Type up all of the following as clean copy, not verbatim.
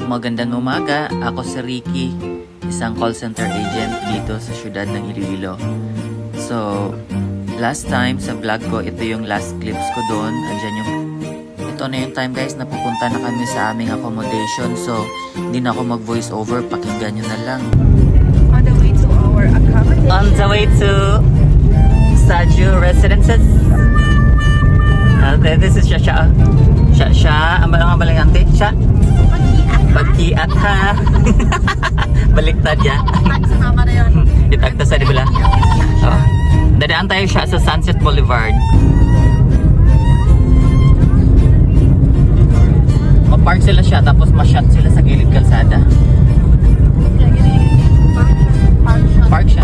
Magandang umaga, ako si Ricky, isang call center agent dito sa syudad ng Iloilo. So, last time sa vlog ko, ito yung last clips ko doon. Ito na yung time guys na pupunta na kami sa aming accommodation. So, hindi na ako mag-voice over, pakinggan nyo na lang. On the way to our accommodation. On the way to Saju Residences. Okay, this is Shasha. Shasha, ang balang ante? Sha? Pagkiat ha. Baliktad ya. Sama na yun. Itagta sa dibila. Oh. Dadaan tayo siya sa Sunset Boulevard. Ma-park sila siya tapos ma-shot sila sa gilid kalsada. Park siya.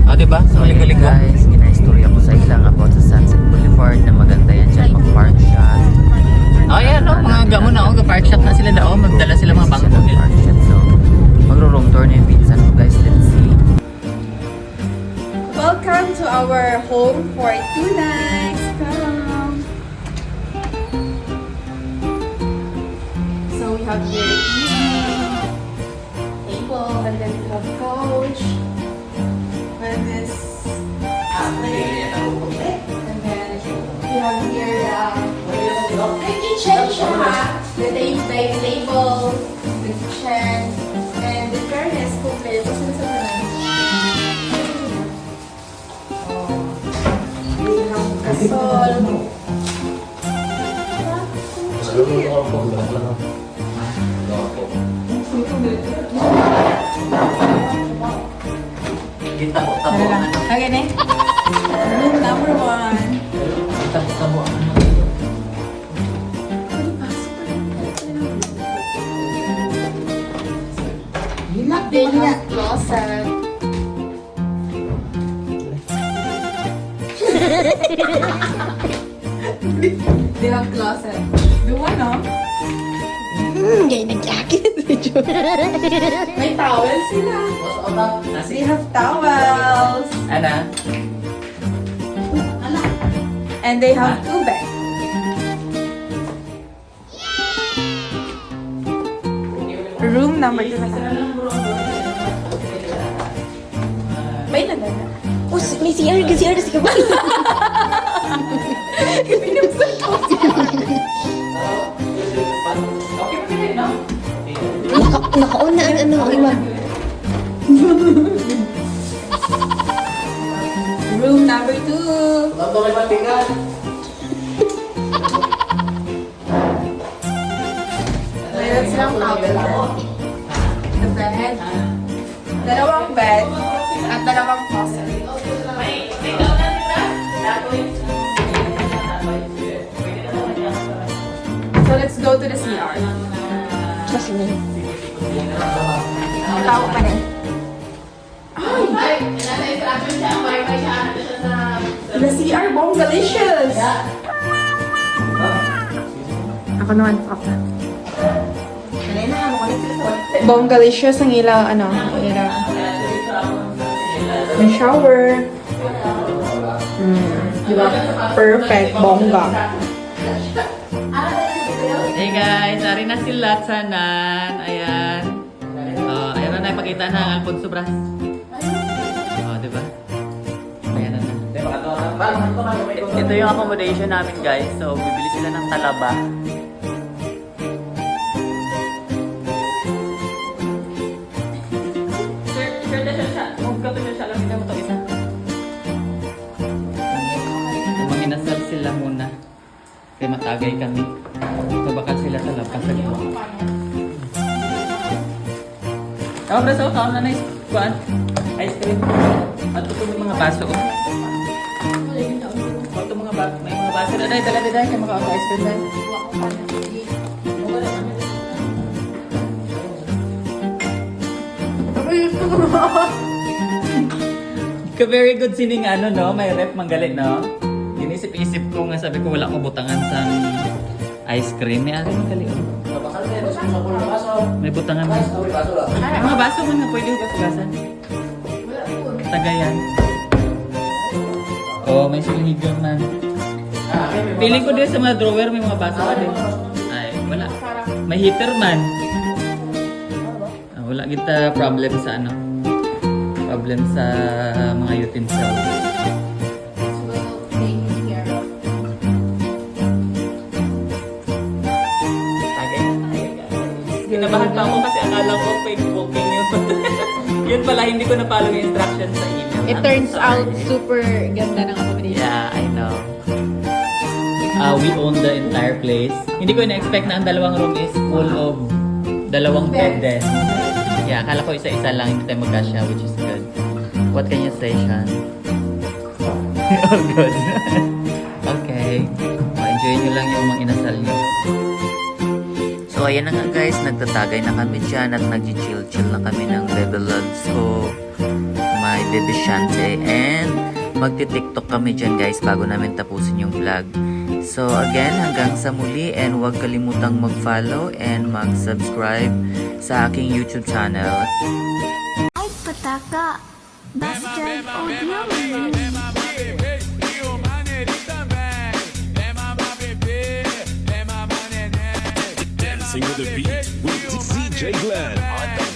Oh, diba? So, galing guys, gina-istorya ko sa ilang about sa Sunset Boulevard na maganda yan dyan mag-park shot. Oh, yan no, mga gamo na park shot na sila daw. Magdala sila mga bangko nila. Park shot. So, magro-room tour na yung pinsan ko guys. Let's see. Welcome to our home for 2 nights. Come. So we have here table, and then we have couch, and this plate, and then we have here the kitchen, the table, the kitchen, and the fairness complete. Gasol. Tabo. Okay, ne? Room number 1. Tabo. Then you have closet. They have closet. The one, no? Gay nag-jacket. May towels sila. They have towels. Ana? And they have 2 beds. Room number 2. May nagana. Oh, may CR kasi si Kabal. Nakauna ang ano, iba. Room number 2. Mayroon silang towel. The bed. Dalawang bed. At dalawang closet. So let's go to the CR. Kasi mo. Tao pa rin. The CR Bongalicious! Ako naman, after. Bongalicious ang ilaw, ilaw. May shower. Diba? Perfect, bongga. Hey guys, ari na sila tanan. Ayan. Ayan na ipakita na ang Alfonso Bras. Diba? Ayan na. Ito yung accommodation namin guys. So, bibili sila ng talaba. Sir, siya. Huwag ka siya lang. Hindi mo ito isa. Manginasal sila muna. Kaya matagay kami. So, bakal sila sa labas. Braso, kaon na nice. Kuan? Ice cream. At ito yung mga baso. Ito mga baso. May mga baso. Daday, kaya makaon ice cream dahil. Ka-very good sining no? May ref manggalit, no? Inisip-isip ko nga, sabi ko wala ko butangan sa ice cream. May ari manggalit, oh. May butangan na. Mga baso man na pwede hugas-hugasan. Tagayan. Oh, may silhigan man. Feeling ko din sa mga drawer may mga baso ka din. Ay, wala. May heater man. Wala kita problem sa ano. Problem sa mga utensils. Kinabahan pa ako kasi akala ko fake booking yun. Yun pala, hindi ko na-follow yung instructions sa email. It turns out super ganda ng accommodation. Yeah, I know. We own the entire place. Hindi ko na-expect na ang dalawang room is full of dalawang bed din. Yeah, akala ko isa-isa lang, hindi tayo magkasya, which is good. What can you say, Sean? All good. Okay. Enjoy nyo lang yung mga inasal nyo. So, ayan na nga guys, nagtatagay na kami dyan at nag-chill-chill na kami ng bebe loves ko, my bebe Shante, and magti-tiktok kami dyan guys bago namin tapusin yung vlog. So, again, hanggang sa muli, and huwag kalimutang mag-follow and mag-subscribe sa aking YouTube channel. Ay, pataka! Bastard audio. Dancing with the beat with DJ Glenn on the